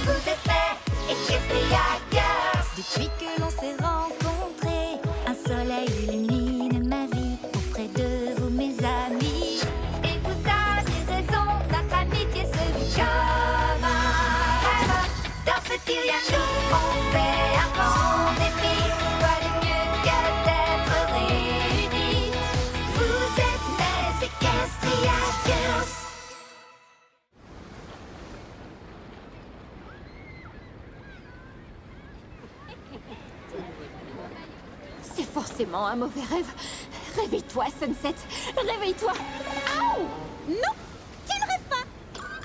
Vous êtes prêts? Et qu'est-ce qu'il y a, girls? Depuis que l'on s'est rencontrés, un soleil illumine ma vie auprès de vous, mes amis. Et vous avez raison, notre amitié se vit comme un rêve. Dans petit rien nous, on fait un grand défi. Quoi de mieux que d'être réunis? Vous êtes mes Equestria Girls. C'est forcément un mauvais rêve. Réveille-toi, Sunset. Réveille-toi. Aouh! Non, tu ne rêves pas.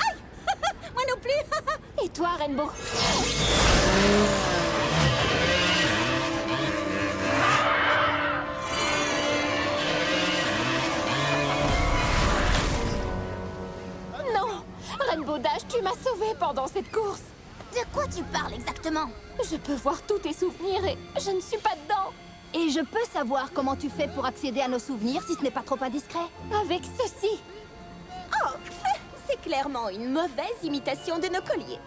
Aïe. Moi non plus. Et toi, Rainbow? Non! Rainbow Dash, tu m'as sauvée pendant cette course. De quoi tu parles exactement? Je peux voir tous tes souvenirs et je ne suis pas dedans. Et je peux savoir comment tu fais pour accéder à nos souvenirs si ce n'est pas trop indiscret? Avec ceci. Oh, c'est clairement une mauvaise imitation de nos colliers.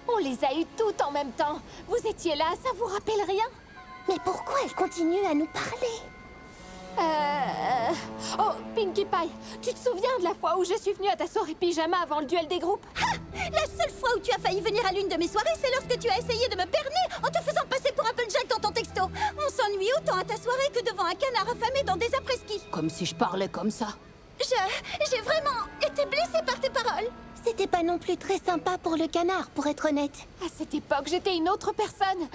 On les a eus toutes en même temps. Vous étiez là, ça vous rappelle rien? Mais pourquoi elle continue à nous parler? Oh, Pinkie Pie, tu te souviens de la fois où je suis venue à ta soirée pyjama avant le duel des groupes? Ah! La seule fois où tu as failli venir à l'une de mes soirées, c'est lorsque tu as essayé de me berner en te faisant passer pour Applejack dans ton texto. On s'ennuie autant à ta soirée que devant un canard affamé dans des après-ski. Comme si je parlais comme ça. J'ai vraiment été blessée par tes paroles. C'était pas non plus très sympa pour le canard, pour être honnête. À cette époque, j'étais une autre personne.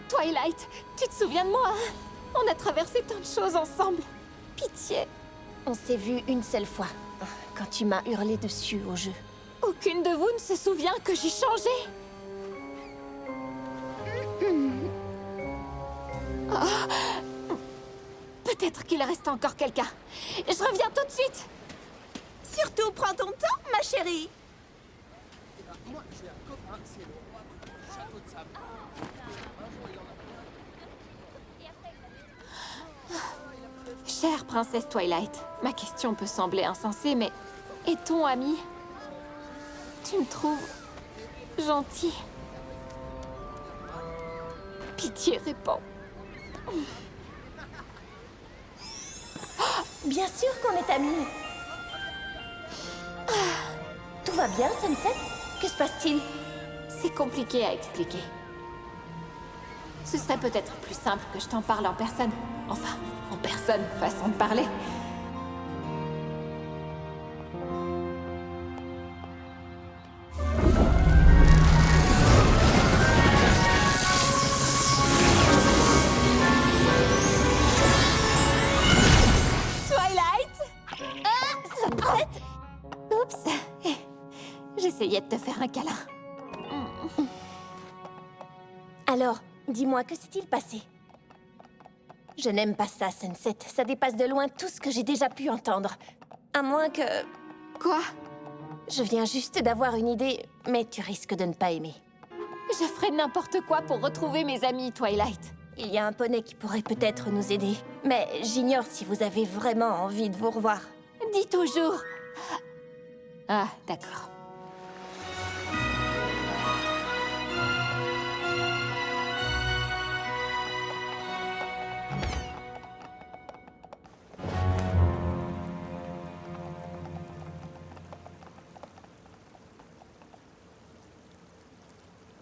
Twilight, tu te souviens de moi, hein? On a traversé tant de choses ensemble. Pitié. On s'est vu une seule fois, quand tu m'as hurlé dessus au jeu. Aucune de vous ne se souvient que j'ai changé. Oh. Peut-être qu'il reste encore quelqu'un. Je reviens tout de suite. Surtout, prends ton temps, ma chérie. Moi, j'ai un copain, c'est le roi du château de sable. Un jour, il en a Chère princesse Twilight, ma question peut sembler insensée, mais est-on ami? Tu me trouves gentil. Pitié, réponds. Bien sûr qu'on est amis. Tout va bien, Sunset? Que se passe-t-il? C'est compliqué à expliquer. Ce serait peut-être plus simple que je t'en parle en personne. Enfin, en personne, façon de parler. Twilight! Sunset? Oups! J'essayais de te faire un câlin. Alors, dis-moi, que s'est-il passé? Je n'aime pas ça, Sunset. Ça dépasse de loin tout ce que j'ai déjà pu entendre. À moins que... Quoi? Je viens juste d'avoir une idée, mais tu risques de ne pas aimer. Je ferais n'importe quoi pour retrouver mes amis, Twilight. Il y a un poney qui pourrait peut-être nous aider. Mais j'ignore si vous avez vraiment envie de vous revoir. Dis toujours. Ah, d'accord.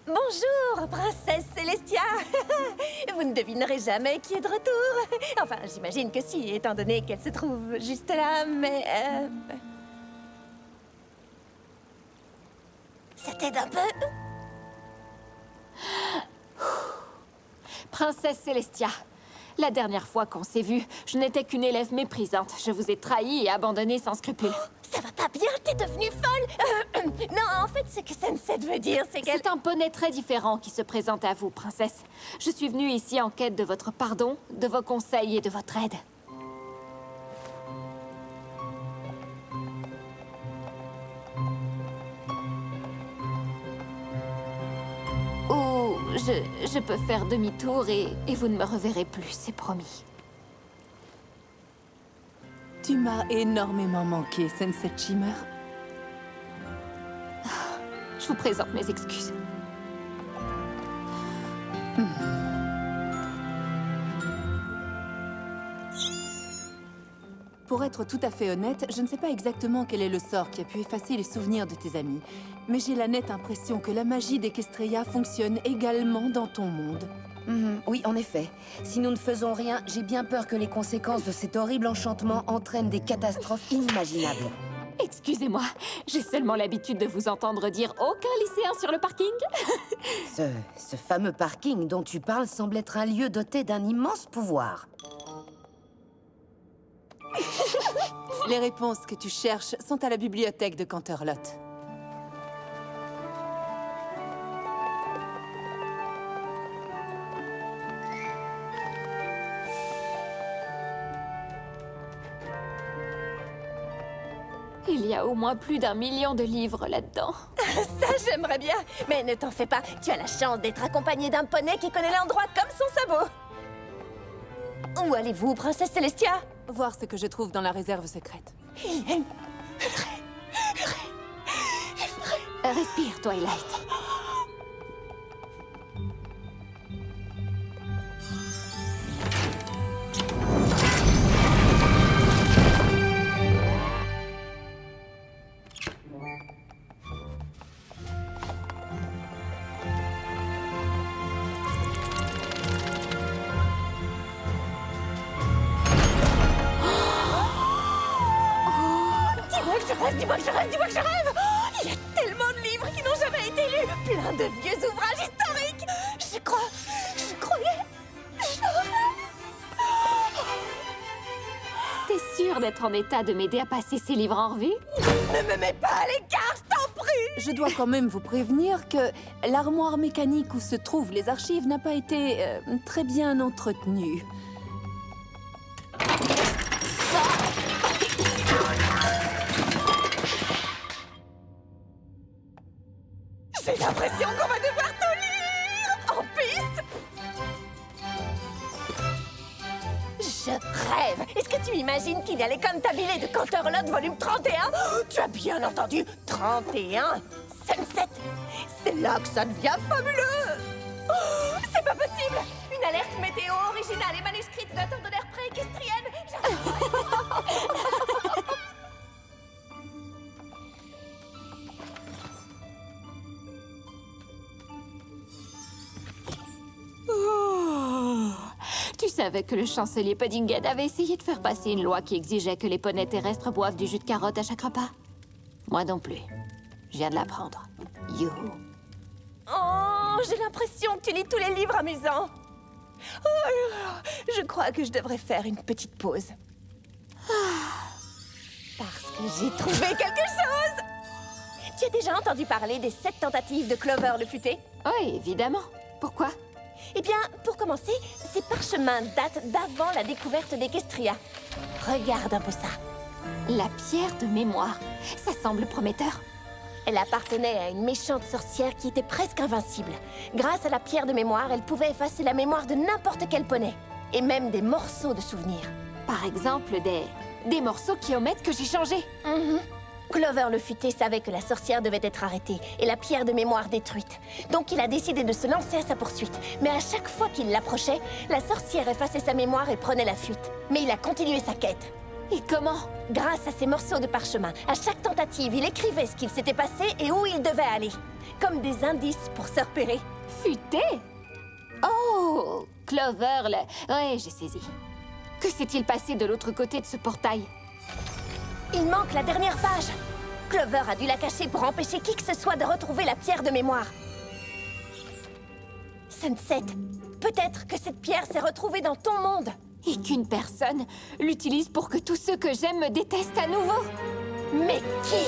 Bonjour, princesse Célestia. Vous ne devinerez jamais qui est de retour. Enfin, j'imagine que si, étant donné qu'elle se trouve juste là, mais... Ça t'aide un peu? Princesse Célestia, la dernière fois qu'on s'est vus, je n'étais qu'une élève méprisante. Je vous ai trahi et abandonné sans scrupule. Ça va pas bien, t'es devenue folle. Non, en fait, ce que Sunset veut dire, c'est qu'elle... C'est un poney très différent qui se présente à vous, princesse. Je suis venue ici en quête de votre pardon, de vos conseils et de votre aide. Ou je peux faire demi-tour et vous ne me reverrez plus, c'est promis. Tu m'as énormément manqué, Sunset Shimmer. Je vous présente mes excuses. Pour être tout à fait honnête, je ne sais pas exactement quel est le sort qui a pu effacer les souvenirs de tes amis. Mais j'ai la nette impression que la magie d'Equestria fonctionne également dans ton monde. Oui, en effet. Si nous ne faisons rien, j'ai bien peur que les conséquences de cet horrible enchantement entraînent des catastrophes inimaginables. Excusez-moi, j'ai seulement l'habitude de vous entendre dire aucun lycéen sur le parking. Ce fameux parking dont tu parles semble être un lieu doté d'un immense pouvoir. Les réponses que tu cherches sont à la bibliothèque de Canterlot. Il y a au moins plus d'1 million de livres là-dedans. Ça, j'aimerais bien. Mais ne t'en fais pas, tu as la chance d'être accompagnée d'un poney qui connaît l'endroit comme son sabot. Où allez-vous, princesse Celestia? Voir ce que je trouve dans la réserve secrète. Respire, Twilight. Dis-moi que je rêve, dis-moi que je rêve. Oh, il y a tellement de livres qui n'ont jamais été lus. Plein de vieux ouvrages historiques. Je croyais. T'es sûre d'être en état de m'aider à passer ces livres en revue? Ne me mets pas à l'écart, je t'en prie. Je dois quand même vous prévenir que l'armoire mécanique où se trouvent les archives n'a pas été très bien entretenue. J'ai l'impression qu'on va devoir tout lire en piste. Je rêve. Est-ce que tu imagines qu'il y a les Cantabilés de Canterlot volume 31? Oh, tu as bien entendu, 31 Sunset. C'est là que ça devient fabuleux. Oh, c'est pas possible. Une alerte météo originale et manuscrite datant de l'ère pré-équestrienne. Tu savais que le chancelier Puddinghead avait essayé de faire passer une loi qui exigeait que les poneys terrestres boivent du jus de carotte à chaque repas? Moi non plus. Je viens de l'apprendre. Youhou. Oh, j'ai l'impression que tu lis tous les livres amusants. Oh, je crois que je devrais faire une petite pause. Parce que j'ai trouvé quelque chose. Tu as déjà entendu parler des 7 tentatives de Clover le futé? Oui, évidemment. Pourquoi? Eh bien, pour commencer, ces parchemins datent d'avant la découverte d'Equestria. Regarde un peu ça. La pierre de mémoire. Ça semble prometteur. Elle appartenait à une méchante sorcière qui était presque invincible. Grâce à la pierre de mémoire, elle pouvait effacer la mémoire de n'importe quel poney. Et même des morceaux de souvenirs. Par exemple, des morceaux qui omettent que j'ai changé. Clover le futé savait que la sorcière devait être arrêtée et la pierre de mémoire détruite. Donc il a décidé de se lancer à sa poursuite. Mais à chaque fois qu'il l'approchait, la sorcière effaçait sa mémoire et prenait la fuite. Mais il a continué sa quête. Et comment? Grâce à ces morceaux de parchemin, à chaque tentative, il écrivait ce qu'il s'était passé et où il devait aller. Comme des indices pour se repérer. Futé? Oh, Clover, ouais, j'ai saisi. Que s'est-il passé de l'autre côté de ce portail? Il manque la dernière page. Clover a dû la cacher pour empêcher qui que ce soit de retrouver la pierre de mémoire. Sunset, peut-être que cette pierre s'est retrouvée dans ton monde. Et qu'une personne l'utilise pour que tous ceux que j'aime me détestent à nouveau. Mais qui?